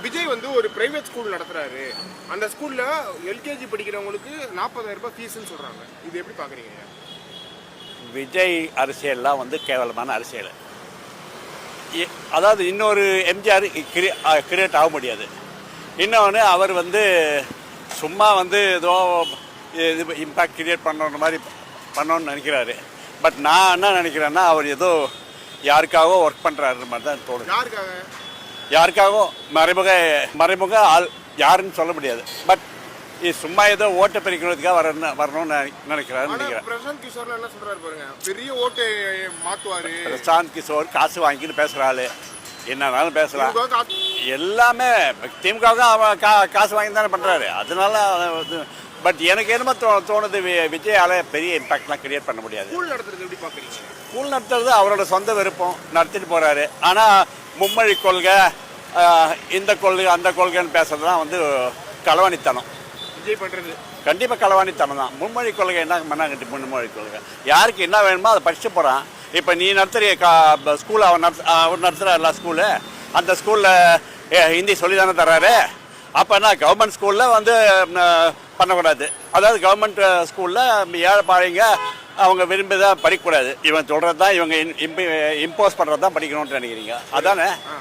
விஜய் வந்து ஒரு private school நடத்துறாரு. அந்த ஸ்கூல்ல எல்கேஜி படிக்கிறவங்களுக்கு 40,000 ரூபாய் ஃபீஸ்ன்னு சொல்றாங்க. இது எப்படி பாக்குறீங்க? விஜய் அரசியல்லாம் வந்து கேவலமான அரசியல். அதாவது இன்னொரு எம்ஜிஆர் கிரியேட் ஆக முடியாது. இன்னொன்று அவர் வந்து சும்மா வந்து ஏதோ இது இம்பேக்ட் கிரியேட் பண்ணுற மாதிரி பண்ணணும்னு நினைக்கிறாரு. பட் நான் என்ன நினைக்கிறேன்னா அவர் ஏதோ யாருக்காகவோ ஒர்க் பண்ணுறாரு மாதிரி தான் தோணுது. யாருக்காகவோ மறைமுக ஆள் யாருன்னு சொல்ல முடியாது. பட் இது சும்மா ஏதோ ஓட்டை பிரிக்கிறதுக்காக வரணும்னு நினைக்கிறேன். பிரசாந்த் கிஷோர் என்ன சொல்றாரு பாருங்க, பெரிய ஓட்டை மாத்துவாரு. பிரசாந்த் கிஷோர் காசு வாங்கிட்டு பேசுற ஆளு, என்னன்னாலும் பேசலாம். எல்லாமே திமுக அவன் காசு வாங்கி தானே பண்றாரு. அதனால பட் எனக்கு என்னமோ தோணுது விஜயால பெரிய இம்பாக்ட்லாம் கிரியேட் பண்ண முடியாது. ஸ்கூல் நடத்துறது அவரோட சொந்த விருப்பம், நடத்திட்டு போறாரு. ஆனா மும்மொழி கொள்கை, இந்த கொள்கை அந்த கொள்கைன்னு பேசுறதுதான் வந்து களவாணித்தனம். விஜய் பண்றது கண்டிப்பா களவாணித்தனம் தான். மும்மொழி கொள்கை என்ன பண்ணாங்க? மும்மொழி கொள்கை யாருக்கு என்ன வேணுமோ அதை படிச்சு போறான். இப்போ நீ நடத்துறிய ஸ்கூல் அவர் நடத்துகிற எல்லா ஸ்கூலு, அந்த ஸ்கூலில் ஹிந்தி சொல்லி தானே தர்றாரு. அப்போ என்ன கவர்மெண்ட் ஸ்கூலில் வந்து பண்ணக்கூடாது? அதாவது கவர்மெண்ட் ஸ்கூலில் ஏழை பாருங்க அவங்க விரும்பி தான் படிக்கக்கூடாது. இவன் சொல்கிறது தான் இவங்க இம்போஸ் பண்ணுறது தான் படிக்கணும்னு நினைக்கிறீங்க, அதானே?